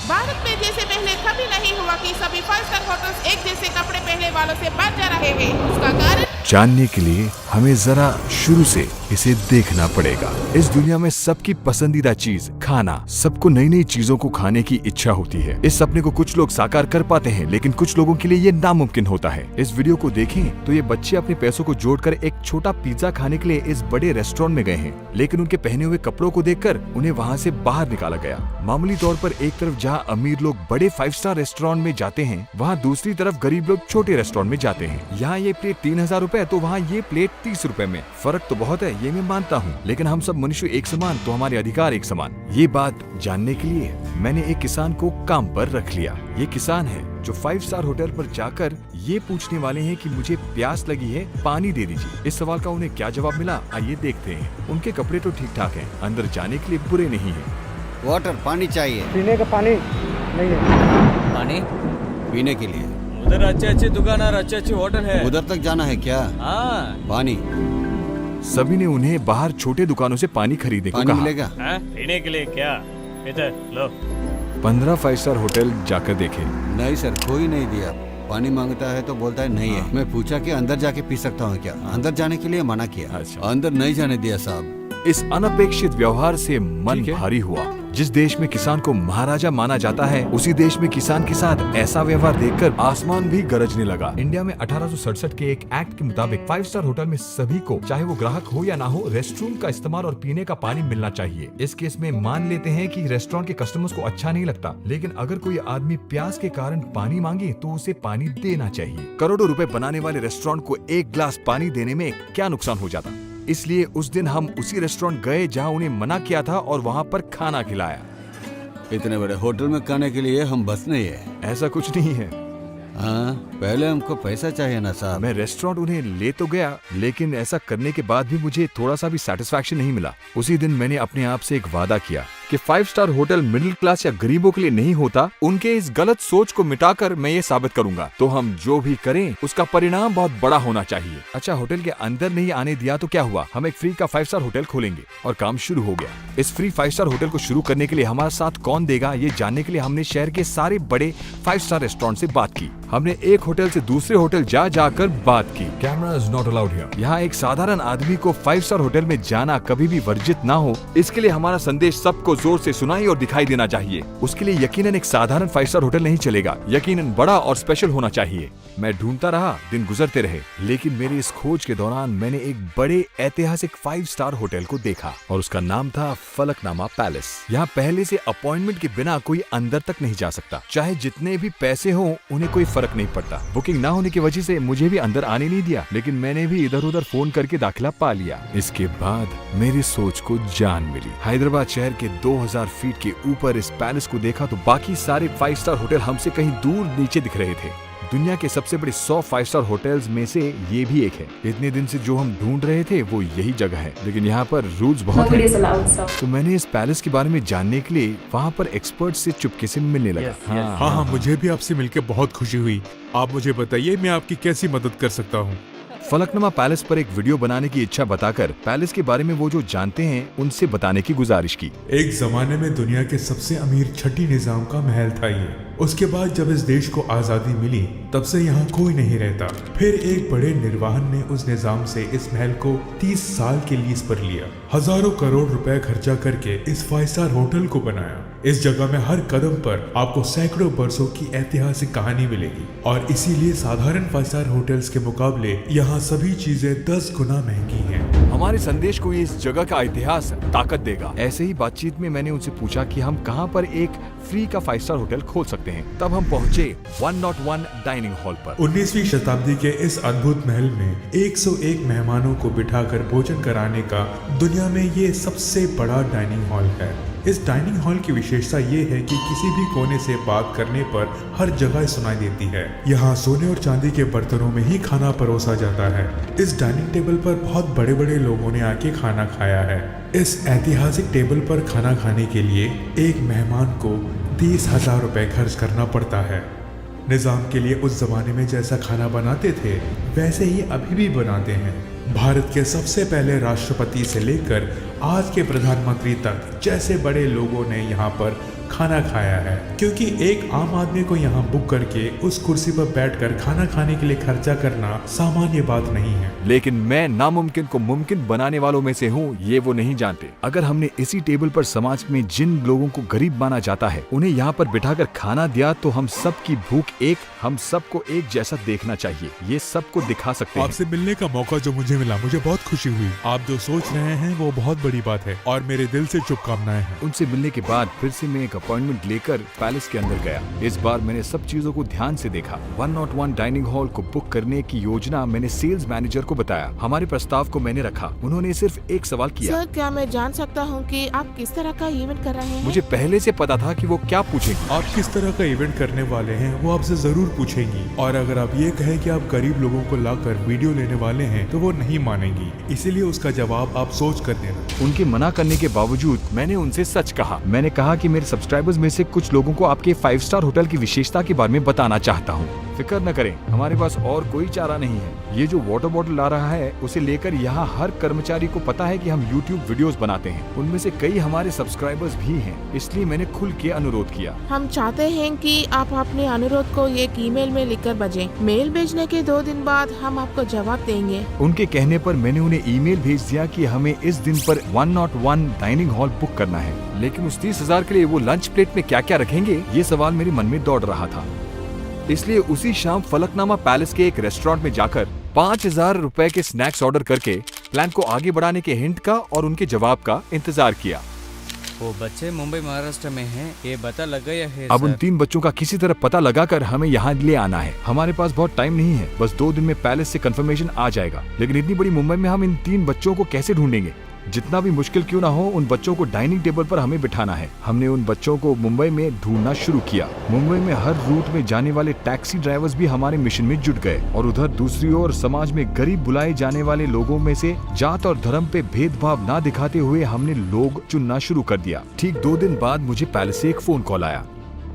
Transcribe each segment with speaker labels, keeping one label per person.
Speaker 1: भारत में जैसे पहले कभी नहीं हुआ कि सभी 5 स्टार होटल्स एक जैसे कपड़े पहनने वालों से बच जा रहे हैं। उसका कारण
Speaker 2: जानने के लिए हमें जरा शुरू से इसे देखना पड़ेगा। इस दुनिया में सबकी पसंदीदा चीज खाना, सबको नई नई चीजों को खाने की इच्छा होती है। इस सपने को कुछ लोग साकार कर पाते हैं, लेकिन कुछ लोगों के लिए ये नामुमकिन होता है। इस वीडियो को देखें तो ये बच्चे अपने पैसों को जोड़कर एक छोटा पिज्जा खाने के लिए इस बड़े रेस्टोरेंट में गए हैं, लेकिन उनके पहने हुए कपड़ों को देखकर उन्हें वहाँ से बाहर निकाला गया। मामूली तौर पर एक तरफ जहाँ अमीर लोग बड़े 5 स्टार रेस्टोरेंट में जाते हैं, वहाँ दूसरी तरफ गरीब लोग छोटे रेस्टोरेंट में जाते हैं। यहाँ ये प्लेट 3000 रुपए तो वहाँ ये प्लेट 30 रुपए में। फर्क तो बहुत है, ये मैं मानता हूँ, लेकिन हम सब मनुष्य एक समान तो हमारे अधिकार एक समान। ये बात जानने के लिए मैंने एक किसान को काम पर रख लिया। ये किसान है जो 5 स्टार होटल पर जाकर ये पूछने वाले हैं कि मुझे प्यास लगी है, पानी दे दीजिए। इस सवाल का उन्हें क्या जवाब मिला, आइए देखते हैं। उनके कपड़े तो ठीक ठाक हैं, अंदर जाने के लिए बुरे नहीं हैं।
Speaker 3: वाटर, पानी चाहिए।
Speaker 4: पीने का पानी नहीं है।
Speaker 3: पानी पीने के लिए
Speaker 5: उधर अच्छे अच्छे दुकान और अच्छे अच्छे होटल है,
Speaker 3: उधर तक जाना है क्या?
Speaker 5: हाँ।
Speaker 3: पानी
Speaker 2: सभी ने उन्हें बाहर छोटे दुकानों से पानी खरीदने को
Speaker 3: पानी
Speaker 2: कहा।
Speaker 3: मिलेगा?
Speaker 5: पीने के लिए क्या? इधर लो।
Speaker 2: 15 5 स्टार होटल जाकर देखे।
Speaker 3: नहीं सर, कोई नहीं दिया। पानी मांगता है तो बोलता है नहीं है। मैं पूछा कि अंदर जाके पी सकता हूँ क्या? अंदर जाने के लिए मना किया।
Speaker 2: अच्छा।
Speaker 3: अंदर नहीं जाने दिया साहब।
Speaker 2: इस अनपेक्षित व्यवहार से मन भारी हुआ। जिस देश में किसान को महाराजा माना जाता है, उसी देश में किसान के साथ ऐसा व्यवहार देखकर आसमान भी गरजने लगा। इंडिया में 1867 के एक एक्ट के मुताबिक 5 स्टार होटल में सभी को, चाहे वो ग्राहक हो या ना हो, रेस्टरूम का इस्तेमाल और पीने का पानी मिलना चाहिए। इस केस में मान लेते हैं कि रेस्टोरेंट के कस्टमर्स को अच्छा नहीं लगता, लेकिन अगर कोई आदमी प्यास के कारण पानी मांगे तो उसे पानी देना चाहिए। करोड़ों रुपए बनाने वाले रेस्टोरेंट को एक गिलास पानी देने में क्या नुकसान हो जाता। इसलिए उस दिन हम उसी रेस्टोरेंट गए जहां उन्हें मना किया था और वहां पर खाना खिलाया।
Speaker 3: इतने बड़े होटल में खाने के लिए हम बस नहीं है।
Speaker 2: ऐसा कुछ नहीं है।
Speaker 3: हाँ, पहले हमको पैसा चाहिए ना साहब।
Speaker 2: मैं रेस्टोरेंट उन्हें ले तो गया, लेकिन ऐसा करने के बाद भी मुझे थोड़ा सा भी सेटिस्फैक्शन नहीं मिला। उसी दिन मैंने अपने आप से एक वादा किया कि 5 स्टार होटल मिडिल क्लास या गरीबों के लिए नहीं होता। उनके इस गलत सोच को मिटाकर मैं ये साबित करूंगा। तो हम जो भी करें उसका परिणाम बहुत बड़ा होना चाहिए। अच्छा, होटल के अंदर नहीं आने दिया तो क्या हुआ, हम एक फ्री का 5 स्टार होटल खोलेंगे और काम शुरू हो गया। इस फ्री 5 स्टार होटल को शुरू करने के लिए हमारा साथ कौन देगा, ये जानने के लिए हमने शहर के सारे बड़े 5 स्टार रेस्टोरेंट से बात की। हमने एक होटल से दूसरे होटल जाकर बात की। Camera is not allowed here. यहाँ एक साधारण आदमी को 5 स्टार होटल में जाना कभी भी वर्जित ना हो, इसके लिए हमारा संदेश सबको जोर से सुनाई और दिखाई देना चाहिए। उसके लिए यकीनन एक साधारण 5 स्टार होटल नहीं चलेगा, यकीनन बड़ा और स्पेशल होना चाहिए। मैं ढूंढता रहा, दिन गुजरते रहे, लेकिन मेरी इस खोज के दौरान मैंने एक बड़े ऐतिहासिक 5 स्टार होटल को देखा और उसका नाम था फलकनामा पैलेस। यहाँ पहले से अपॉइंटमेंट के बिना कोई अंदर तक नहीं जा सकता। चाहे जितने भी पैसे हो, उन्हें कोई फर्क नहीं पड़ता। बुकिंग ना होने की वजह से मुझे भी अंदर आने नहीं दिया, लेकिन मैंने भी इधर उधर फोन करके दाखिला पा लिया। इसके बाद मेरी सोच को जान मिली। हैदराबाद शहर के 2000 फीट के ऊपर इस पैलेस को देखा तो बाकी सारे 5 स्टार होटल हमसे कहीं दूर नीचे दिख रहे थे। दुनिया के सबसे बड़े 100 5 स्टार होटल्स में से ये भी एक है। इतने दिन से जो हम ढूंढ रहे थे वो यही जगह है, लेकिन यहाँ पर रूल्स बहुत हैं। तो मैंने इस पैलेस के बारे में जानने के लिए वहाँ पर एक्सपर्ट से चुपके से मिलने लगा।
Speaker 6: हाँ, मुझे भी आपसे मिलकर बहुत खुशी हुई। आप मुझे बताइए, मैं आपकी कैसी मदद कर सकता हूँ?
Speaker 2: फलकनुमा पैलेस पर एक वीडियो बनाने की इच्छा बताकर पैलेस के बारे में वो जो जानते हैं उनसे बताने की गुजारिश की।
Speaker 6: एक जमाने में दुनिया के सबसे अमीर छठी निजाम का महल था ये। उसके बाद जब इस देश को आजादी मिली, तब से यहाँ कोई नहीं रहता। फिर एक बड़े निर्वाहन ने उस निजाम से इस महल को 30 साल के लीज पर लिया। हजारों करोड़ रुपए खर्चा करके इस 5 स्टार होटल को बनाया। इस जगह में हर कदम पर आपको सैकड़ों बरसों की ऐतिहासिक कहानी मिलेगी और इसीलिए साधारण 5 स्टार होटल्स के मुकाबले यहाँ सभी चीजें 10 गुना महंगी हैं।
Speaker 2: हमारे संदेश को इस जगह का इतिहास ताकत देगा। ऐसे ही बातचीत में मैंने उनसे पूछा कि हम कहाँ पर एक फ्री का 5 स्टार होटल खोल सकते हैं। तब हम पहुँचे 101 डाइनिंग हॉल पर।
Speaker 6: 19वीं शताब्दी के इस अद्भुत महल में 101 मेहमानों को बिठाकर भोजन कराने का दुनिया में ये सबसे बड़ा डाइनिंग हॉल है। इस डाइनिंग हॉल की विशेषता ये है कि किसी भी कोने से बात करने पर हर जगह सुनाई देती है। यहाँ सोने और चांदी के बर्तनों में ही खाना परोसा जाता है। इस डाइनिंग टेबल पर बहुत बड़े बड़े लोगों ने आके खाना खाया है। इस ऐतिहासिक टेबल पर खाना खाने के लिए एक मेहमान को 30,000 रुपए खर्च करना पड़ता है। निजाम के लिए उस जमाने में जैसा खाना बनाते थे वैसे ही अभी भी बनाते हैं। भारत के सबसे पहले राष्ट्रपति से लेकर आज के प्रधानमंत्री तक जैसे बड़े लोगों ने यहाँ पर खाना खाया है, क्योंकि एक आम आदमी को यहाँ बुक करके उस कुर्सी पर बैठकर खाना खाने के लिए खर्चा करना सामान्य बात नहीं है।
Speaker 2: लेकिन मैं नामुमकिन को मुमकिन बनाने वालों में से हूँ, ये वो नहीं जानते। अगर हमने इसी टेबल पर समाज में जिन लोगों को गरीब माना जाता है उन्हें यहाँ पर बिठाकर खाना दिया तो हम सबकी भूख एक, हम सबको एक जैसा देखना चाहिए। ये सबको दिखा सकते हैं।
Speaker 6: आपसे मिलने का मौका जो मुझे मिला, मुझे बहुत खुशी हुई। आप जो सोच रहे हैं वो बहुत बड़ी बात है और मेरे दिल से शुभकामनाएं हैं।
Speaker 2: उनसे मिलने के बाद फिर से मैं एक अपॉइंटमेंट लेकर पैलेस के अंदर गया। इस बार मैंने सब चीजों को ध्यान से देखा। 101 डाइनिंग हॉल को बुक करने की योजना मैंने सेल्स मैनेजर को बताया। हमारे प्रस्ताव को मैंने रखा। उन्होंने सिर्फ एक सवाल किया,
Speaker 1: सर क्या मैं जान सकता हूँ कि आप किस तरह का इवेंट कर रहे हैं?
Speaker 2: मुझे पहले से पता था कि वो क्या पूछेंगी।
Speaker 6: आप किस तरह का इवेंट करने वाले हैं वो आपसे जरूर पूछेंगी, और अगर आप ये कहें कि आप गरीब लोगों को लाकर वीडियो लेने वाले हैं तो वो नहीं मानेंगी। इसीलिए उसका जवाब आप सोच कर देना।
Speaker 2: उनके मना करने के बावजूद मैंने उनसे सच कहा। मैंने कहा कि मेरे सब्सक्राइबर्स में से कुछ लोगों को आपके 5 स्टार होटल की विशेषता के बारे में बताना चाहता हूँ। फिक्र न करें, हमारे पास और कोई चारा नहीं है। ये जो वाटर बॉटल ला रहा है उसे लेकर यहाँ हर कर्मचारी को पता है कि हम YouTube वीडियोस बनाते हैं। उनमें से कई हमारे सब्सक्राइबर्स भी हैं, इसलिए मैंने खुल के अनुरोध किया।
Speaker 1: हम चाहते हैं कि आप अपने अनुरोध को एक ईमेल में लिखकर भेजें। मेल भेजने के 2 दिन बाद हम आपको जवाब देंगे।
Speaker 2: उनके कहने पर मैंने उन्हें ईमेल भेज दिया कि हमें इस दिन पर 101 डाइनिंग हॉल बुक करना है। लेकिन उस 30,000 के लिए वो लंच प्लेट में क्या क्या रखेंगे, ये सवाल मेरे मन में दौड़ रहा था। इसलिए उसी शाम फलकनामा पैलेस के एक रेस्टोरेंट में जाकर 5,000 रुपए के स्नैक्स ऑर्डर करके प्लान को आगे बढ़ाने के हिंट का और उनके जवाब का इंतजार किया।
Speaker 5: वो बच्चे मुंबई महाराष्ट्र में हैं, ये पता लग गया है
Speaker 2: अब उन
Speaker 5: सर।
Speaker 2: 3 बच्चों का किसी तरह पता लगाकर हमें यहाँ ले आना है। हमारे पास बहुत टाइम नहीं है, बस 2 दिन में पैलेस से कंफर्मेशन आ जाएगा। लेकिन इतनी बड़ी मुंबई में हम इन 3 बच्चों को कैसे ढूंढेंगे? जितना भी मुश्किल क्यों ना हो, उन बच्चों को डाइनिंग टेबल पर हमें बिठाना है। हमने उन बच्चों को मुंबई में ढूंढना शुरू किया। मुंबई में हर रूट में जाने वाले टैक्सी ड्राइवर्स भी हमारे मिशन में जुट गए, और उधर दूसरी ओर समाज में गरीब बुलाए जाने वाले लोगों में से जात और धर्म पे भेदभाव ना दिखाते हुए हमने लोग चुनना शुरू कर दिया। ठीक 2 दिन बाद मुझे पैलेस से एक फोन कॉल आया।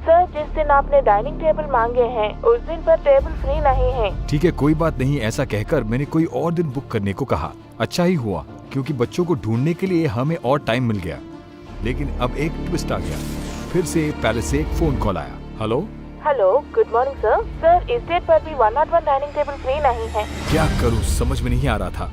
Speaker 1: सर जिस दिन आपने डाइनिंग टेबल मांगे हैं उस दिन पर टेबल फ्री नहीं है।
Speaker 2: ठीक है, कोई बात नहीं। ऐसा कहकर मैंने कोई और दिन बुक करने को कहा। अच्छा ही हुआ, क्योंकि बच्चों को ढूंढने के लिए हमें और टाइम मिल गया। लेकिन अब एक ट्विस्ट आ गया। फिर से पैलेस से एक फोन कॉल आया। Hello
Speaker 1: hello, good morning sir. Sir इस डेट पर भी 101 डाइनिंग टेबल फ्री नहीं है।
Speaker 2: क्या करूं, समझ में नहीं आ रहा था।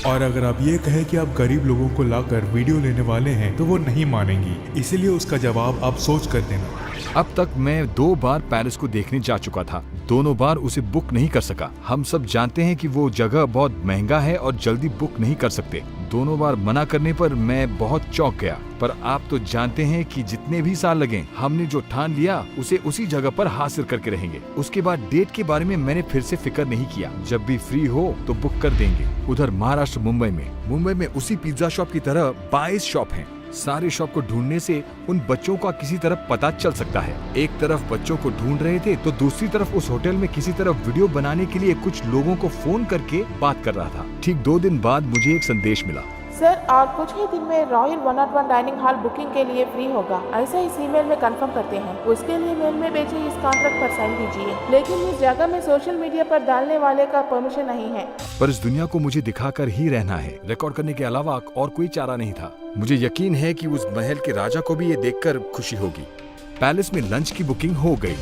Speaker 6: और अगर आप ये कहें कि आप गरीब लोगों को लाकर वीडियो लेने वाले हैं तो वो नहीं मानेंगी। इसीलिए उसका जवाब आप सोच कर देना।
Speaker 2: अब तक मैं 2 बार पैलेस को देखने जा चुका था। दोनों बार उसे बुक नहीं कर सका। हम सब जानते हैं कि वो जगह बहुत महंगा है और जल्दी बुक नहीं कर सकते। दोनों बार मना करने पर मैं बहुत चौंक गया। पर आप तो जानते हैं कि जितने भी साल लगे, हमने जो ठान लिया उसे उसी जगह पर हासिल करके रहेंगे। उसके बाद डेट के बारे में मैंने फिर से फिक्र नहीं किया। जब भी फ्री हो तो बुक कर देंगे। उधर महाराष्ट्र मुंबई में उसी पिज्जा शॉप की तरह 22 शॉप हैं। सारे शॉप को ढूंढने से उन बच्चों का किसी तरह पता चल सकता है। एक तरफ बच्चों को ढूंढ रहे थे तो दूसरी तरफ उस होटल में किसी तरफ वीडियो बनाने के लिए कुछ लोगों को फोन करके बात कर रहा था। ठीक 2 दिन बाद मुझे एक संदेश मिला।
Speaker 1: सर और कुछ ही दिन में रॉयल 101 डाइनिंग हॉल बुकिंग के लिए फ्री होगा, ऐसा इस ईमेल में कंफर्म करते हैं। उसके लिए मेल में भेजे इस कॉन्ट्रैक्ट पर साइन कीजिए। लेकिन इस जगह में सोशल मीडिया पर डालने वाले का परमिशन नहीं है।
Speaker 2: पर इस दुनिया को मुझे दिखाकर ही रहना है। रिकॉर्ड करने के अलावा और कोई चारा नहीं था। मुझे यकीन है कि उस महल के राजा को भी ये देखकर खुशी होगी। पैलेस में लंच की बुकिंग हो गई।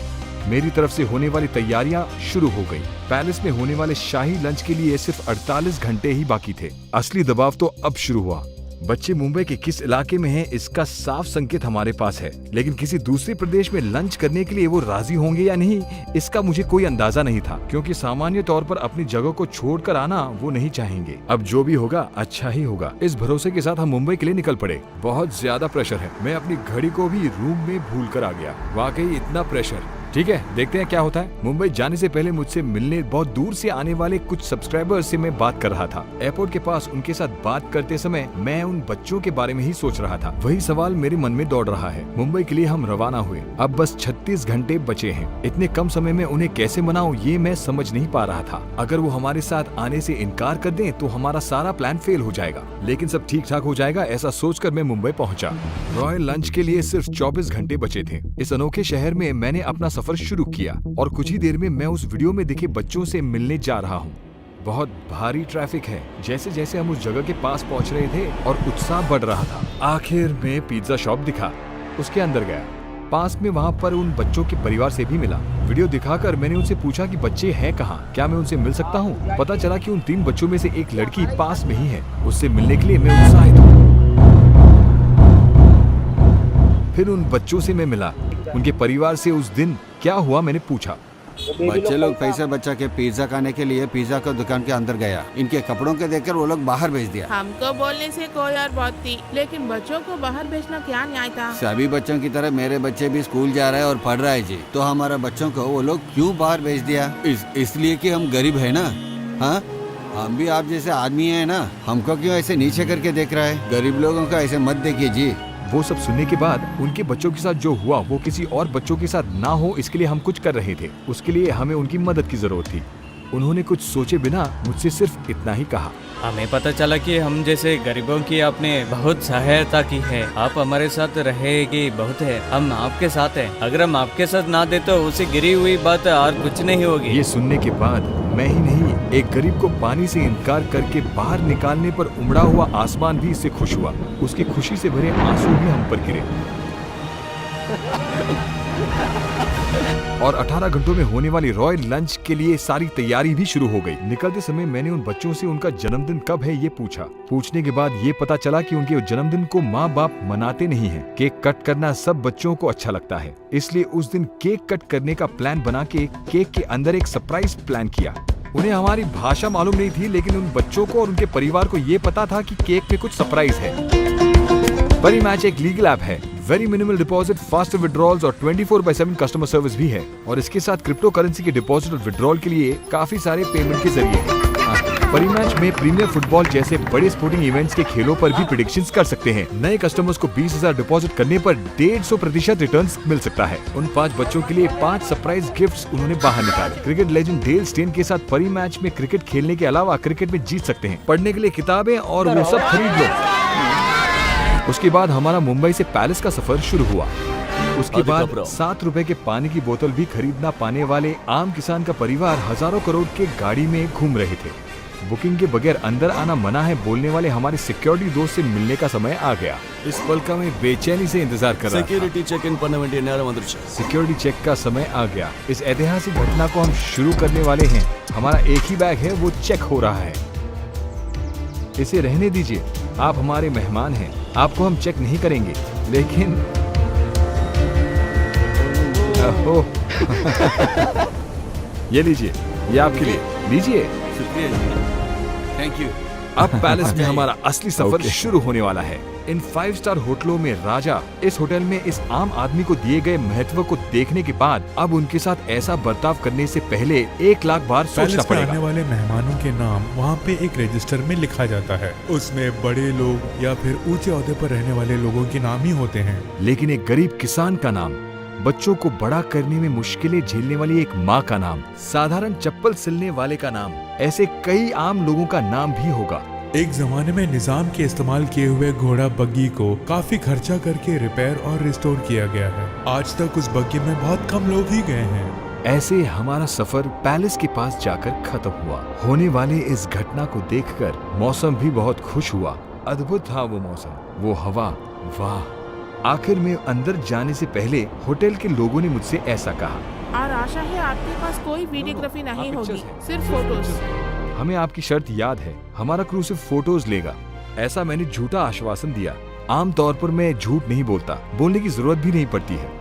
Speaker 2: मेरी तरफ से होने वाली तैयारियां शुरू हो गई। पैलेस में होने वाले शाही लंच के लिए सिर्फ 48 घंटे ही बाकी थे। असली दबाव तो अब शुरू हुआ। बच्चे मुंबई के किस इलाके में हैं, इसका साफ संकेत हमारे पास है, लेकिन किसी दूसरे प्रदेश में लंच करने के लिए वो राजी होंगे या नहीं, इसका मुझे कोई अंदाजा नहीं था, क्योंकि सामान्य तौर पर अपनी जगह को छोड़कर आना वो नहीं चाहेंगे। अब जो भी होगा अच्छा ही होगा। इस भरोसे के साथ हम मुंबई के लिए निकल पड़े। बहुत ज्यादा प्रेशर है। मैं अपनी घड़ी को भी रूम में भूल कर आ गया। वाकई इतना प्रेशर। ठीक है, देखते हैं क्या होता है। मुंबई जाने से पहले मुझसे मिलने बहुत दूर से आने वाले कुछ सब्सक्राइबर्स से मैं बात कर रहा था। एयरपोर्ट के पास उनके साथ बात करते समय मैं उन बच्चों के बारे में ही सोच रहा था। वही सवाल मेरे मन में दौड़ रहा है। मुंबई के लिए हम रवाना हुए। अब बस 36 घंटे बचे हैं। इतने कम समय में उन्हें कैसे मनाऊं, ये मैं समझ नहीं पा रहा था। अगर वो हमारे साथ आने से इनकार कर दें तो हमारा सारा प्लान फेल हो जाएगा, लेकिन सब ठीक ठाक हो जाएगा, ऐसा सोचकर मैं मुंबई पहुंचा। रॉयल लंच के लिए सिर्फ 24 घंटे बचे थे। इस अनोखे शहर में मैंने अपना सफर शुरू किया और कुछ ही देर में मैं उस वीडियो में दिखे बच्चों से मिलने जा रहा हूँ। बहुत भारी ट्रैफिक है। जैसे जैसे हम उस जगह के पास पहुंच रहे थे और उत्साह बढ़ रहा था। आखिर में पिज्जा शॉप दिखा। उसके अंदर गया। पास में वहाँ पर उन बच्चों के परिवार से भी मिला। वीडियो दिखाकर मैंने उनसे पूछा कि बच्चे हैं कहाँ, क्या मैं उनसे मिल सकता हूँ। पता चला कि उन 3 बच्चों में से एक लड़की पास में ही है। उससे मिलने के लिए मैं उत्साहित हूँ। फिर उन बच्चों से मैं मिला। उनके परिवार से उस दिन क्या हुआ मैंने पूछा।
Speaker 3: बच्चे लोग पैसे बचा के पिज्जा खाने के लिए पिज्जा का दुकान के अंदर गया। इनके कपड़ों के देखकर वो लोग बाहर भेज दिया।
Speaker 1: हमको बोलने से कोई और बात थी, लेकिन बच्चों को बाहर भेजना क्या न्याय था?
Speaker 3: सभी बच्चों की तरह मेरे बच्चे भी स्कूल जा रहे हैं और पढ़ रहे हैं जी। तो हमारा बच्चों को वो लोग क्यों बाहर भेज दिया? इसलिए कि हम गरीब है ना। हाँ, हम भी आप जैसे आदमी है ना, हमको क्यों ऐसे नीचे करके देख रहा है? गरीब लोगों को ऐसे मत देखिए जी।
Speaker 2: वो सब सुनने के बाद उनके बच्चों के साथ जो हुआ वो किसी और बच्चों के साथ ना हो, इसके लिए हम कुछ कर रहे थे। उसके लिए हमें उनकी मदद की जरूरत थी। उन्होंने कुछ सोचे बिना मुझसे सिर्फ इतना ही कहा।
Speaker 5: हमें पता चला कि हम जैसे गरीबों की आपने बहुत सहायता की है। आप हमारे साथ रहेगी बहुत है, हम आपके साथ हैं। अगर हम आपके साथ ना दे तो उसे गिरी हुई बात और कुछ नहीं होगी।
Speaker 2: ये सुनने के बाद मैं ही नहीं, एक गरीब को पानी से इनकार करके बाहर निकालने पर उमड़ा हुआ आसमान भी इससे खुश हुआ। उसकी खुशी से भरे आंसू भी हम पर गिरे। और 18 घंटों में होने वाली रॉयल लंच के लिए सारी तैयारी भी शुरू हो गई। निकलते समय मैंने उन बच्चों से उनका जन्मदिन कब है ये पूछा। पूछने के बाद ये पता चला कि उनके जन्मदिन को माँ बाप मनाते नहीं हैं। केक कट करना सब बच्चों को अच्छा लगता है, इसलिए उस दिन केक कट करने का प्लान बना के केक के अंदर एक सरप्राइज प्लान किया। उन्हें हमारी भाषा मालूम नहीं थी, लेकिन उन बच्चों को और उनके परिवार को ये पता था कि केक में कुछ सरप्राइज है। परी मैच एक लीगल ऐप है। Very minimal deposit, faster withdrawals और 24/7 कस्टमर सर्विस भी है। और इसके साथ क्रिप्टो करेंसी के डिपॉजिट और विड्रॉल के लिए काफी सारे पेमेंट के जरिए हैं। परी मैच में प्रीमियर फुटबॉल जैसे बड़े स्पोर्टिंग इवेंट्स के खेलों पर भी प्रेडिक्शंस कर सकते हैं। नए कस्टमर्स को 20,000 डिपॉजिट करने पर 150% रिटर्न्स मिल सकता है। उन 5 बच्चों के लिए 5 सरप्राइज गिफ्ट्स उन्होंने बाहर निकाले। क्रिकेट लेजेंड डेल स्टेन के साथ परी मैच में क्रिकेट खेलने के अलावा क्रिकेट में जीत सकते हैं। पढ़ने के लिए किताबें और वो सब खरीद लो। उसके बाद हमारा मुंबई से पैलेस का सफर शुरू हुआ। उसके बाद 7 रुपए के पानी की बोतल भी खरीदना पाने वाले आम किसान का परिवार हजारों करोड़ के गाड़ी में घूम रहे थे। बुकिंग के बगैर अंदर आना मना है बोलने वाले हमारे सिक्योरिटी दोस्त से मिलने का समय आ गया। इस पल का मैं बेचैनी से इंतजार कर रहा था।
Speaker 7: सिक्योरिटी चेक इन பண்ண வேண்டிய நேரம் வந்துருச்சு।
Speaker 2: सिक्योरिटी चेक का समय आ गया। इस ऐतिहासिक घटना को हम शुरू करने वाले हैं। हमारा एक ही बैग है, वो चेक हो रहा है। इसे रहने दीजिए, आप हमारे मेहमान हैं। आपको हम चेक नहीं करेंगे, लेकिन ये लीजिए, ये आपके लिए, लीजिए।
Speaker 3: शुक्रिया जी, थैंक यू।
Speaker 2: अब पैलेस में हमारा असली सफर शुरू होने वाला है। इन 5 स्टार होटलों में राजा इस होटल में इस आम आदमी को दिए गए महत्व को देखने के बाद अब उनके साथ ऐसा बर्ताव करने से पहले 1 लाख बार सोचना
Speaker 6: पैलेस में आने
Speaker 2: पड़ेगा।
Speaker 6: वाले मेहमानों के नाम वहाँ पे एक रजिस्टर में लिखा जाता है। उसमें बड़े लोग या फिर ऊंचे ओहदे पर रहने वाले लोगों के नाम ही होते हैं।
Speaker 2: लेकिन एक गरीब किसान का नाम, बच्चों को बड़ा करने में मुश्किलें झेलने वाली एक माँ का नाम, साधारण चप्पल सिलने वाले का नाम, ऐसे कई आम लोगों का नाम भी होगा।
Speaker 6: एक जमाने में निजाम के इस्तेमाल किए हुए घोड़ा बग्गी को काफी खर्चा करके रिपेयर और रिस्टोर किया गया है। आज तक उस बग्गी में बहुत कम लोग ही गए हैं।
Speaker 2: ऐसे हमारा सफर पैलेस के पास जाकर खत्म हुआ। होने वाले इस घटना को देखकर मौसम भी बहुत खुश हुआ। अद्भुत था वो मौसम, वो हवा, वाह। आखिर में अंदर जाने से पहले होटल के लोगों ने मुझसे ऐसा कहा,
Speaker 1: और आशा है आपके पास कोई वीडियोग्राफी नहीं
Speaker 2: हाँ,
Speaker 1: होगी,
Speaker 2: pictures है।
Speaker 1: सिर्फ फोटोज।
Speaker 2: हमें आपकी शर्त याद है, हमारा क्रू सिर्फ फोटोज लेगा। ऐसा मैंने झूठा आश्वासन दिया। आमतौर पर मैं झूठ नहीं बोलता, बोलने की जरूरत भी नहीं पड़ती है।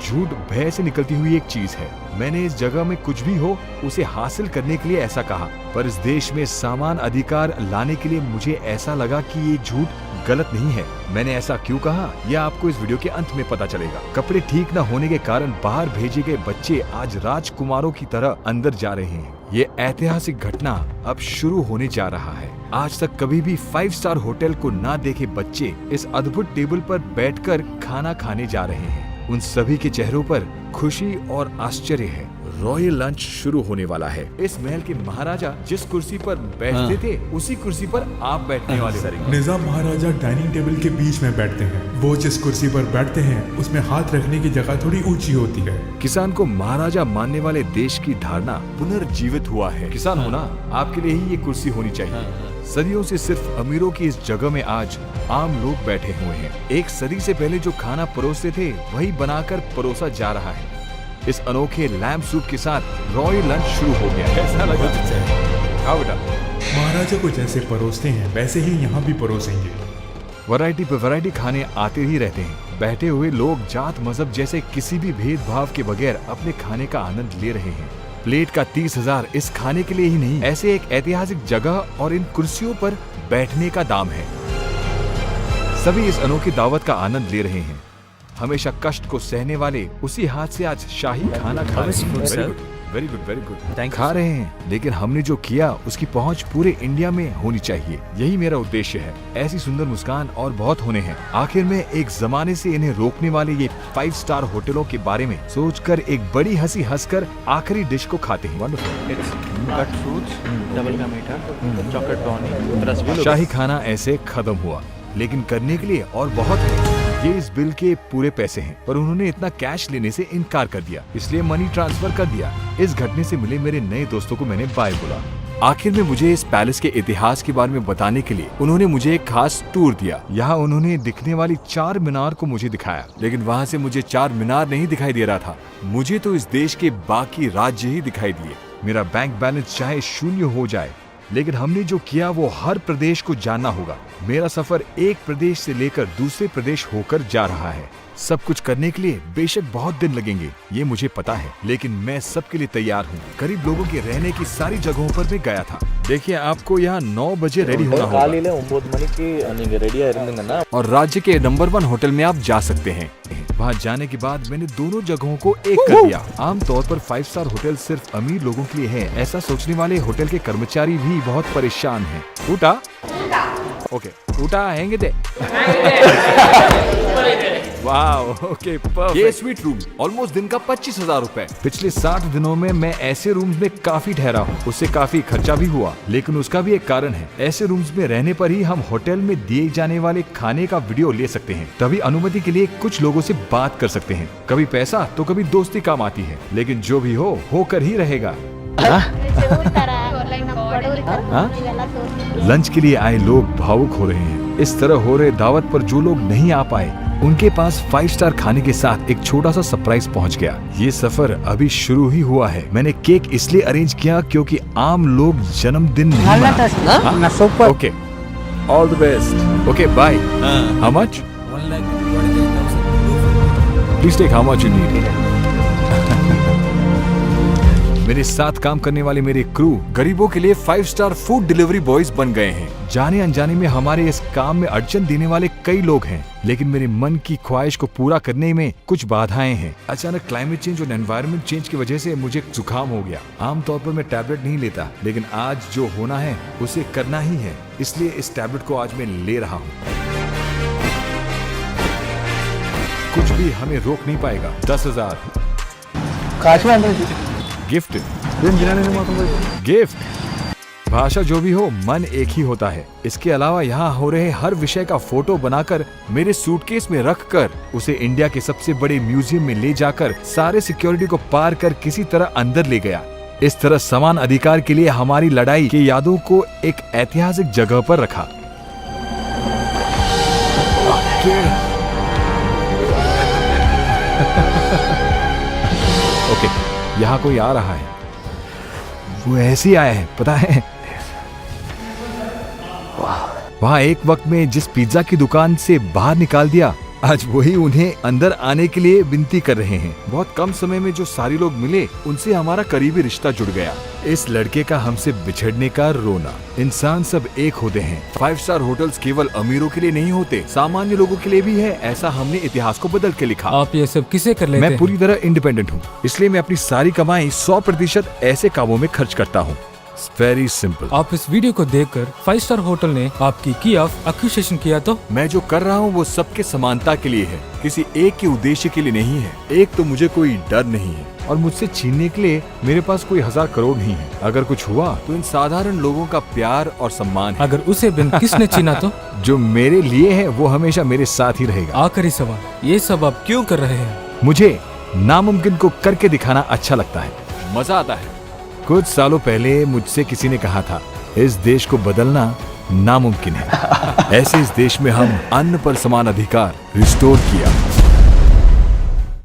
Speaker 2: झूठ भय से निकलती हुई एक चीज है। मैंने इस जगह में कुछ भी हो उसे हासिल करने के लिए ऐसा कहा, पर इस देश में समान अधिकार लाने के लिए मुझे ऐसा लगा कि ये झूठ गलत नहीं है। मैंने ऐसा क्यों कहा यह आपको इस वीडियो के अंत में पता चलेगा। कपड़े ठीक न होने के कारण बाहर भेजे गए बच्चे आज राजकुमारों की तरह अंदर जा रहे हैं। ये ऐतिहासिक घटना अब शुरू होने जा रहा है। आज तक कभी भी 5 स्टार होटल को ना देखे बच्चे इस अद्भुत टेबल पर बैठकर खाना खाने जा रहे हैं। उन सभी के चेहरों पर खुशी और आश्चर्य है। रॉयल लंच शुरू होने वाला है। इस महल के महाराजा जिस कुर्सी पर बैठते थे उसी कुर्सी पर आप बैठने वाले हैं।
Speaker 6: निजाम महाराजा डाइनिंग टेबल के बीच में बैठते हैं। वो जिस कुर्सी पर बैठते हैं उसमें हाथ रखने की जगह थोड़ी ऊंची होती है।
Speaker 2: किसान को महाराजा मानने वाले देश की धारणा पुनर्जीवित हुआ है। किसान होना आपके लिए ही ये कुर्सी होनी चाहिए। सदियों से सिर्फ अमीरों की इस जगह में आज आम लोग बैठे हुए हैं। एक सदी से पहले जो खाना परोसते थे वही बनाकर परोसा जा रहा है। इस अनोखे लैम्प सूप के साथ रॉयल लंच शुरू हो गया। कैसा लगा? हाँ बेटा।
Speaker 6: महाराजा को जैसे परोसते हैं वैसे ही यहाँ भी परोसेंगे।
Speaker 2: वैरायटी पे वैरायटी खाने आते ही रहते हैं। बैठे हुए लोग जात मजहब जैसे किसी भी भेदभाव के बगैर अपने खाने का आनंद ले रहे हैं। प्लेट का 30,000 इस खाने के लिए ही नहीं, ऐसे एक ऐतिहासिक जगह और इन कुर्सियों पर बैठने का दाम है। सभी इस अनोखी दावत का आनंद ले रहे हैं। हमेशा कष्ट को सहने वाले उसी हाथ से आज शाही खाना खा रहे हैं। Very good, very good. खा रहे हैं, लेकिन हमने जो किया उसकी पहुंच पूरे इंडिया में होनी चाहिए। यही मेरा उद्देश्य है। ऐसी सुंदर मुस्कान और बहुत होने हैं। आखिर में एक जमाने से इन्हें रोकने वाले ये 5 स्टार होटलों के बारे में सोचकर एक बड़ी हंसी हंसकर आखिरी डिश को खाते हैं। शाही खाना ऐसे खत्म हुआ, लेकिन करने के लिए और बहुत है। ये इस बिल के पूरे पैसे हैं, पर उन्होंने इतना कैश लेने से इनकार कर दिया, इसलिए मनी ट्रांसफर कर दिया। इस घटने से मिले मेरे नए दोस्तों को मैंने बाय बोला। आखिर में मुझे इस पैलेस के इतिहास के बारे में बताने के लिए उन्होंने मुझे एक खास टूर दिया। यहाँ उन्होंने दिखने वाली 4 मीनार को मुझे दिखाया, लेकिन वहाँ से मुझे 4 मीनार नहीं दिखाई दे रहा था। मुझे तो इस देश के बाकी राज्य ही दिखाई दिए। मेरा बैंक बैलेंस चाहे शून्य हो जाए, लेकिन हमने जो किया वो हर प्रदेश को जानना होगा। मेरा सफर एक प्रदेश से लेकर दूसरे प्रदेश होकर जा रहा है। सब कुछ करने के लिए बेशक बहुत दिन लगेंगे, ये मुझे पता है, लेकिन मैं सबके लिए तैयार हूँ। गरीब लोगों के रहने की सारी जगहों पर मैं गया था। देखिए, आपको यहाँ 9 बजे रेडी होना होगा और राज्य के नंबर 1 होटल में आप जा सकते हैं। वहाँ जाने के बाद मैंने दोनों जगहों को एक कर दिया। आमतौर पर 5 स्टार होटल सिर्फ अमीर लोगों के लिए है, ऐसा सोचने वाले होटल के कर्मचारी भी बहुत परेशान हैं। उठा ओके, उठा हैंगे दे। Wow, okay, perfect. ये स्वीट रूम ऑलमोस्ट दिन का 25,000 रुपए। पिछले 60 दिनों में मैं ऐसे रूम्स में काफी ठहरा हूँ, उससे काफी खर्चा भी हुआ, लेकिन उसका भी एक कारण है। ऐसे रूम्स में रहने पर ही हम होटल में दिए जाने वाले खाने का वीडियो ले सकते हैं। तभी अनुमति के लिए कुछ लोगों से बात कर सकते हैं। कभी पैसा तो कभी दोस्ती काम आती है, लेकिन जो भी हो होकर ही रहेगा। लंच के लिए आए लोग भावुक हो रहे हैं। इस तरह हो रहे दावत पर जो लोग नहीं आ पाए, उनके पास 5 स्टार खाने के साथ एक छोटा सा सरप्राइज पहुंच गया। ये सफर अभी शुरू ही हुआ है। मैंने केक इसलिए अरेंज किया क्योंकि आम लोग जन्मदिन नहीं मनाते। Okay, all the best. Okay, bye. How much? 1,20,000। Please take how much you need. मेरे साथ काम करने वाले मेरे क्रू गरीबों के लिए 5 स्टार फूड डिलीवरी बॉयज बन गए हैं। जाने अनजाने में हमारे इस काम में अड़चन देने वाले कई लोग हैं, लेकिन मेरे मन की ख्वाहिश को पूरा करने में कुछ बाधाएं हैं। अचानक क्लाइमेट चेंज और एनवायरनमेंट चेंज की वजह से मुझे जुकाम हो गया। आमतौर पर मैं टैबलेट नहीं लेता, लेकिन आज जो होना है उसे करना ही है, इसलिए इस टैबलेट को आज मैं ले रहा हूँ। कुछ भी हमें रोक नहीं पाएगा। 10,000 गिफ्ट। भाषा जो भी हो, मन एक ही होता है। इसके अलावा यहाँ हो रहे हर विषय का फोटो बनाकर मेरे सूटकेस में रखकर उसे इंडिया के सबसे बड़े म्यूजियम में ले जाकर सारे सिक्योरिटी को पार कर किसी तरह अंदर ले गया। इस तरह समान अधिकार के लिए हमारी लड़ाई की यादों को एक ऐतिहासिक जगह पर रखा। ओके, यहाँ कोई आ रहा है। वो ऐसे ही आया है, पता है। वहाँ एक वक्त में जिस पिज्जा की दुकान से बाहर निकाल दिया, आज वही उन्हें अंदर आने के लिए विनती कर रहे हैं। बहुत कम समय में जो सारे लोग मिले, उनसे हमारा करीबी रिश्ता जुड़ गया। इस लड़के का हमसे बिछड़ने का रोना। इंसान सब एक होते हैं। 5 स्टार होटल्स केवल अमीरों के लिए नहीं होते, सामान्य लोगों के लिए भी है। ऐसा हमने इतिहास को बदल के लिखा।
Speaker 8: आप ये सब किसे कर लेते हैं?
Speaker 2: मैं पूरी तरह इंडिपेंडेंट हूँ, इसलिए मैं अपनी सारी कमाई 100% ऐसे कामों में खर्च करता हूँ। Very simple.
Speaker 8: आप इस वीडियो को देखकर 5 स्टार होटल ने आपकी की ऑफ एक्यूजेशन किया तो?
Speaker 2: मैं जो कर रहा हूँ वो सबके समानता के लिए है, किसी एक के उद्देश्य के लिए नहीं है। एक तो मुझे कोई डर नहीं है और मुझसे छीनने के लिए मेरे पास कोई 1000 करोड़ नहीं है। अगर कुछ हुआ तो इन साधारण लोगों का प्यार और सम्मान है।
Speaker 8: अगर उसे बिन किसने छीना तो?
Speaker 2: जो मेरे लिए है वो हमेशा मेरे साथ ही रहेगा।
Speaker 8: आखिरी सवाल, ये सब आप क्यों कर रहे हैं?
Speaker 2: मुझे नामुमकिन को करके दिखाना अच्छा लगता है, मजा आता है। कुछ सालों पहले मुझसे किसी ने कहा था, इस देश को बदलना नामुमकिन है। ऐसे इस देश में हम अन्न पर समान अधिकार रिस्टोर किया।